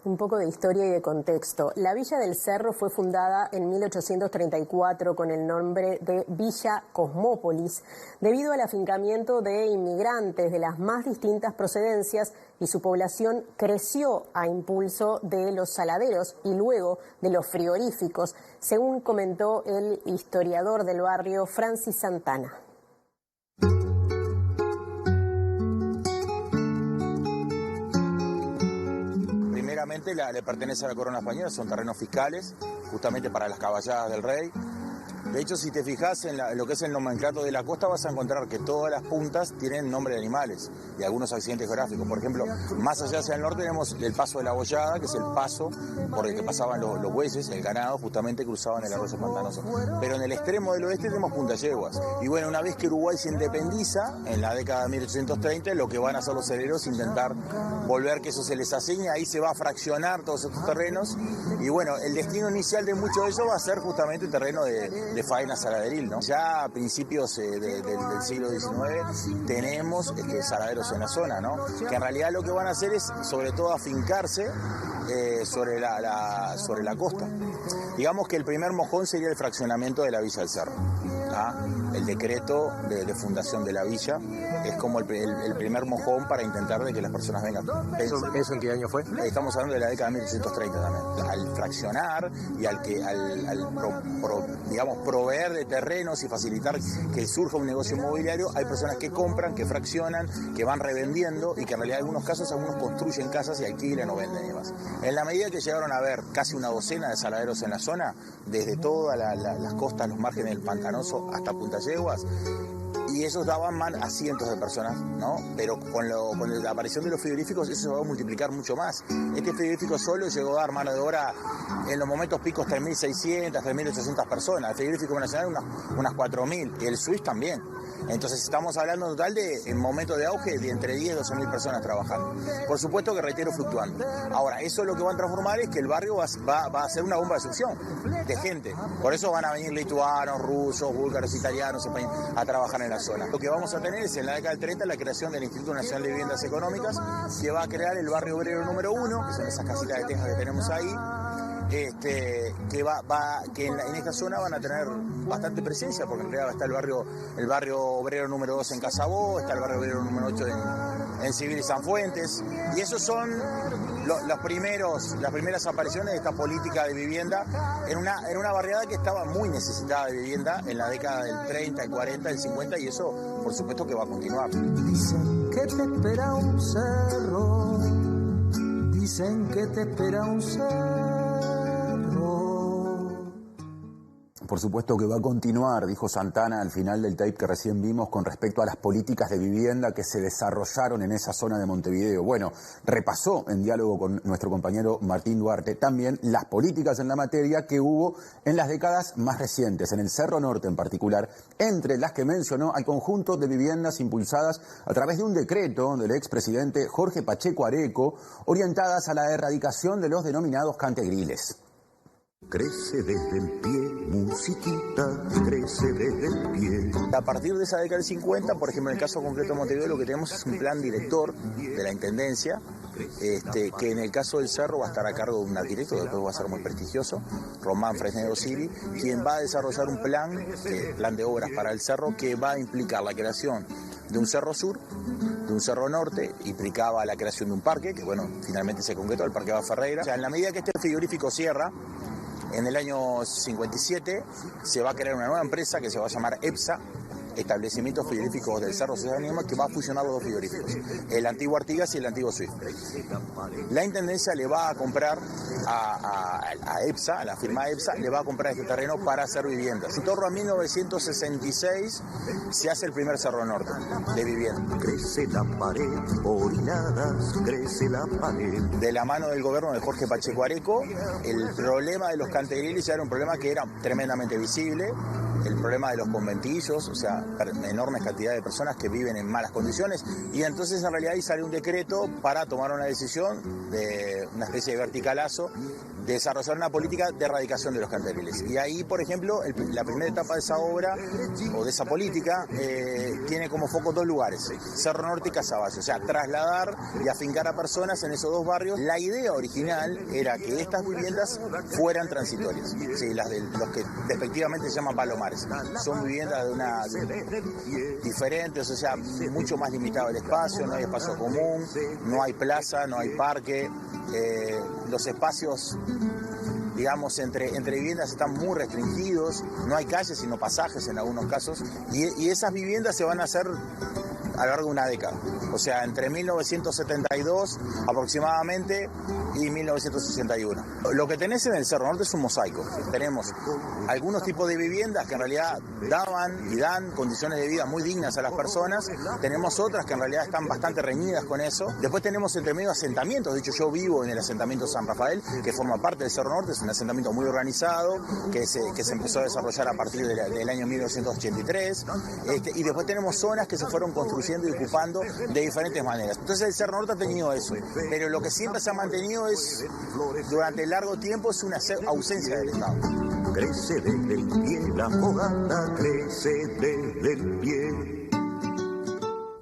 Un poco de historia y de contexto. La Villa del Cerro fue fundada en 1834 con el nombre de Villa Cosmópolis, debido al afincamiento de inmigrantes de las más distintas procedencias, y su población creció a impulso de los saladeros y luego de los frigoríficos, según comentó el historiador del barrio Francis Santana. Primeramente le pertenece a la corona española, son terrenos fiscales, justamente para las caballadas del rey. De hecho, si te fijas en lo que es el nomenclato de la costa, vas a encontrar que todas las puntas tienen nombre de animales y algunos accidentes geográficos. Por ejemplo, más allá hacia el norte tenemos el paso de la Bollada, que es el paso por el que pasaban los bueyes, el ganado, justamente cruzaban el arroyo pantanoso. Pero en el extremo del oeste tenemos Punta Yeguas. Y bueno, una vez que Uruguay se independiza, en la década de 1830, lo que van a hacer los herederos es intentar volver que eso se les asigne, ahí se va a fraccionar todos estos terrenos. Y bueno, el destino inicial de mucho de eso va a ser justamente el terreno de faena saladeril, ¿no? Ya a principios del siglo XIX tenemos saladeros en la zona, ¿no? Que en realidad lo que van a hacer es sobre todo afincarse sobre la costa. Digamos que el primer mojón sería el fraccionamiento de la Villa del Cerro. El decreto de fundación de la villa es como el primer mojón para intentar de que las personas vengan. ¿Eso en qué año fue? Estamos hablando de la década de 1830 también. Al fraccionar y al proveer de terrenos y facilitar que surja un negocio inmobiliario, hay personas que compran, que fraccionan, que van revendiendo y que en realidad en algunos casos algunos construyen casas y alquilan o venden y demás. En la medida que llegaron a haber casi una docena de saladeros en la zona, desde todas las costas, los márgenes del Pantanoso hasta Punta Yeguas, y esos daban a cientos de personas, ¿no? Pero con la aparición de los frigoríficos eso se va a multiplicar mucho más. Este frigorífico solo llegó a dar mano de obra en los momentos picos 3.600, 3.800 personas. El frigorífico nacional unas 4.000 y el Swiss también. Entonces estamos hablando en total en momentos de auge de entre 10 y 12.000 personas trabajando. Por supuesto que reitero fluctuando. Ahora, eso lo que va a transformar es que el barrio va a ser una bomba de succión de gente. Por eso van a venir lituanos, rusos, búlgaros, italianos, españoles a trabajar en la zona. Lo que vamos a tener es en la década del 30 la creación del Instituto Nacional de Viviendas Económicas, que va a crear el barrio obrero número 1, que son esas casitas de tejas que tenemos ahí. Que en esta zona van a tener bastante presencia, porque en realidad va a estar el barrio obrero número 2 en Casabó, está el barrio obrero número 8 en Civil y San Fuentes, y esos son las primeras apariciones de esta política de vivienda en una barriada que estaba muy necesitada de vivienda en la década del 30, el 40, el 50, y eso por supuesto que va a continuar. Dicen que te espera un cerro, dicen que te espera un cerro. Por supuesto que va a continuar, dijo Santana al final del tape que recién vimos con respecto a las políticas de vivienda que se desarrollaron en esa zona de Montevideo. Bueno, repasó en diálogo con nuestro compañero Martín Duarte también las políticas en la materia que hubo en las décadas más recientes, en el Cerro Norte en particular, entre las que mencionó al conjunto de viviendas impulsadas a través de un decreto del expresidente Jorge Pacheco Areco, orientadas a la erradicación de los denominados cantegriles. Crece desde el pie, musiquita, crece desde el pie. A partir de esa década del 50, por ejemplo, en el caso concreto de Montevideo, lo que tenemos es un plan director de la Intendencia, que en el caso del Cerro va a estar a cargo de un arquitecto, después va a ser muy prestigioso, Román Fresnedo Siri, quien va a desarrollar un plan de obras para el Cerro que va a implicar la creación de un Cerro Sur, de un Cerro Norte, implicaba la creación de un parque, que bueno, finalmente se concretó, el Parque Ferreira. O sea, en la medida que este frigorífico cierra, en el año 57 se va a crear una nueva empresa que se va a llamar EPSA, Establecimientos Frigoríficos del Cerro Sociedad Anónima, que va a fusionar los dos frigoríficos, el antiguo Artigas y el antiguo Swift. La Intendencia le va a comprar a EPSA, a la firma EPSA, le va a comprar este terreno para hacer viviendas. En torno a 1966 se hace el primer Cerro Norte de vivienda. Crece la pared, orinadas, crece la pared. De la mano del gobierno de Jorge Pacheco Areco, el problema de los cantegriles ya era un problema que era tremendamente visible. el problema de los conventillos, o sea, enormes cantidades de personas que viven en malas condiciones, y entonces en realidad ahí sale un decreto para tomar una decisión de una especie de verticalazo, de desarrollar una política de erradicación de los cantariles. Y ahí, por ejemplo, la primera etapa de esa obra, o de esa política, tiene como foco dos lugares, Cerro Norte y Casaballe, o sea, trasladar y afincar a personas en esos dos barrios. La idea original era que estas viviendas fueran transitorias, sí, las de los que despectivamente se llaman palomares. Son viviendas diferentes, o sea, mucho más limitado el espacio, no hay espacio común, no hay plaza, no hay parque, los espacios, digamos, entre viviendas están muy restringidos, no hay calles sino pasajes en algunos casos, y esas viviendas se van a hacer a lo largo de una década, o sea, entre 1972 aproximadamente y 1961. Lo que tenés en el Cerro Norte es un mosaico. Tenemos algunos tipos de viviendas que en realidad daban y dan condiciones de vida muy dignas a las personas. Tenemos otras que en realidad están bastante reñidas con eso. Después tenemos entre medio asentamientos. De hecho, yo vivo en el asentamiento San Rafael, que forma parte del Cerro Norte. Es un asentamiento muy organizado, que se empezó a desarrollar a partir del año 1983. Y después tenemos zonas que se fueron construyendo y ocupando de diferentes maneras. Entonces el Cerro Norte ha tenido eso. Pero lo que siempre se ha mantenido es, durante largo tiempo, es una ausencia del Estado. Crece desde el pie, la fogata crece desde el pie.